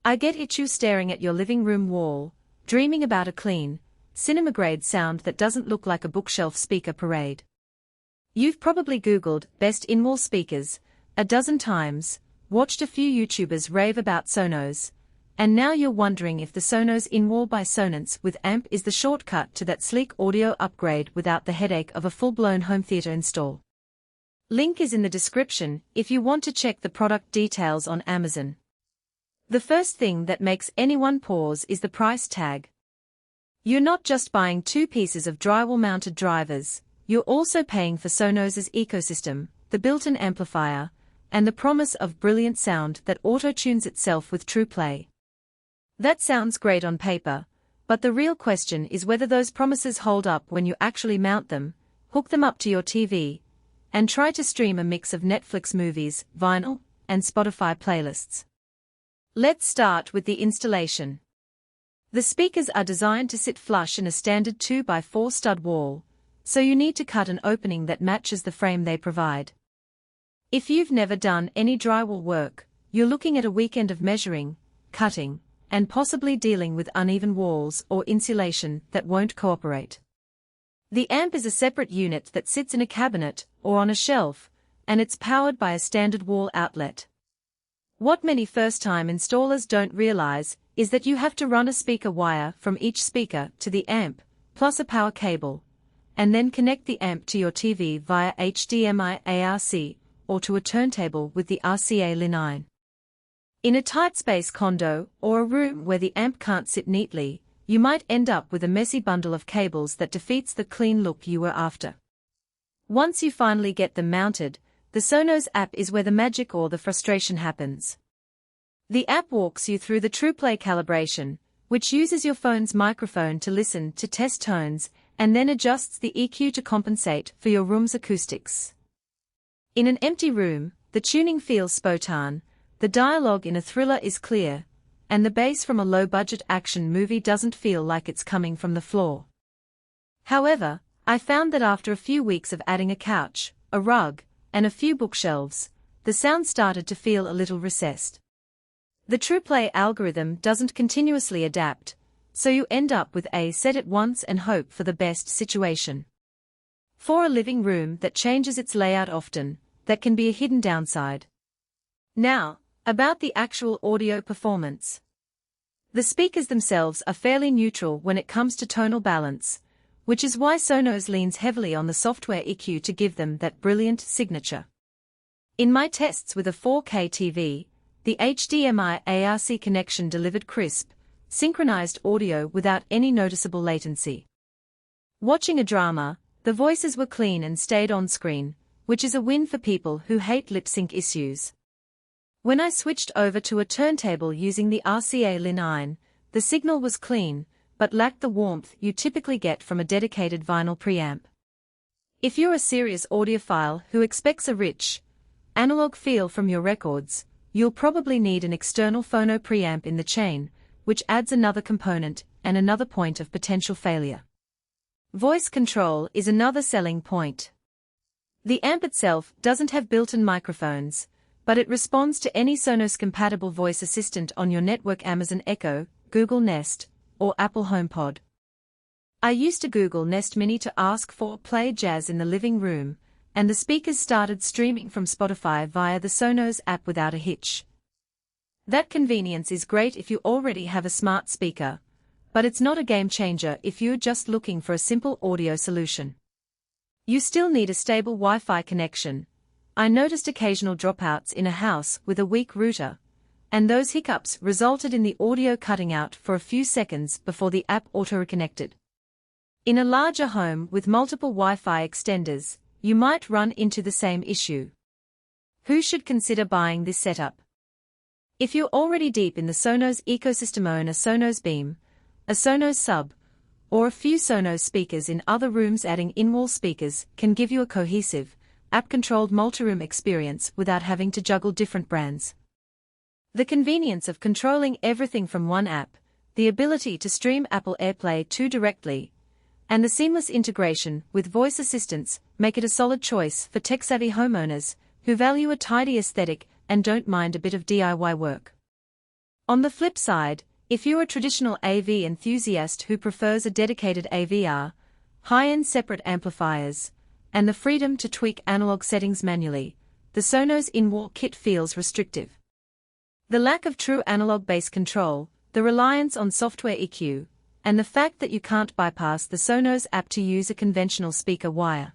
I get you staring at your living room wall, dreaming about a clean, cinema-grade sound that doesn't look like a bookshelf speaker parade. You've probably Googled best in-wall speakers a dozen times, watched a few YouTubers rave about Sonos, and now you're wondering if the Sonos In-Wall by Sonance with amp is the shortcut to that sleek audio upgrade without the headache of a full-blown home theater install. Link is in the description if you want to check the product details on Amazon. The first thing that makes anyone pause is the price tag. You're not just buying two pieces of drywall-mounted drivers, you're also paying for Sonos's ecosystem, the built-in amplifier, and the promise of brilliant sound that auto-tunes itself with Trueplay. That sounds great on paper, but the real question is whether those promises hold up when you actually mount them, hook them up to your TV, and try to stream a mix of Netflix movies, vinyl, and Spotify playlists. Let's start with the installation. The speakers are designed to sit flush in a standard 2x4 stud wall, so you need to cut an opening that matches the frame they provide. If you've never done any drywall work, you're looking at a weekend of measuring, cutting, and possibly dealing with uneven walls or insulation that won't cooperate. The amp is a separate unit that sits in a cabinet or on a shelf, and it's powered by a standard wall outlet. What many first-time installers don't realize is that you have to run a speaker wire from each speaker to the amp, plus a power cable, and then connect the amp to your TV via HDMI ARC, or to a turntable with the RCA line. In a tight space condo or a room where the amp can't sit neatly, you might end up with a messy bundle of cables that defeats the clean look you were after. Once you finally get them mounted, the Sonos app is where the magic or the frustration happens. The app walks you through the Trueplay calibration, which uses your phone's microphone to listen to test tones, and then adjusts the EQ to compensate for your room's acoustics. In an empty room, the tuning feels spot-on, the dialogue in a thriller is clear, and the bass from a low-budget action movie doesn't feel like it's coming from the floor. However, I found that after a few weeks of adding a couch, a rug, and a few bookshelves, the sound started to feel a little recessed. The Trueplay algorithm doesn't continuously adapt, so you end up with a set it once and hope for the best situation. For a living room that changes its layout often, that can be a hidden downside. Now, about the actual audio performance. The speakers themselves are fairly neutral when it comes to tonal balance, which is why Sonos leans heavily on the software EQ to give them that brilliant signature. In my tests with a 4K TV, the HDMI ARC connection delivered crisp, synchronized audio without any noticeable latency. Watching a drama, the voices were clean and stayed on screen, which is a win for people who hate lip-sync issues. When I switched over to a turntable using the RCA line, the signal was clean, but lacked the warmth you typically get from a dedicated vinyl preamp. If you're a serious audiophile who expects a rich, analog feel from your records, you'll probably need an external phono preamp in the chain, which adds another component and another point of potential failure. Voice control is another selling point. The amp itself doesn't have built-in microphones, but it responds to any Sonos-compatible voice assistant on your network: Amazon Echo, Google Nest, or Apple HomePod. I used a Google Nest Mini to ask for play jazz in the living room, and the speakers started streaming from Spotify via the Sonos app without a hitch. That convenience is great if you already have a smart speaker, but it's not a game changer if you're just looking for a simple audio solution. You still need a stable Wi-Fi connection. I noticed occasional dropouts in a house with a weak router, and those hiccups resulted in the audio cutting out for a few seconds before the app auto-reconnected. In a larger home with multiple Wi-Fi extenders, you might run into the same issue. Who should consider buying this setup? If you're already deep in the Sonos ecosystem, own a Sonos Beam, a Sonos Sub, or a few Sonos speakers in other rooms. Adding in-wall speakers can give you a cohesive, app-controlled multi-room experience without having to juggle different brands. The convenience of controlling everything from one app, the ability to stream Apple AirPlay 2 directly, and the seamless integration with voice assistants make it a solid choice for tech-savvy homeowners who value a tidy aesthetic and don't mind a bit of DIY work. On the flip side, if you're a traditional AV enthusiast who prefers a dedicated AVR, high-end separate amplifiers, and the freedom to tweak analog settings manually, the Sonos In-Wall kit feels restrictive. The lack of true analog bass control, the reliance on software EQ, and the fact that you can't bypass the Sonos app to use a conventional speaker wire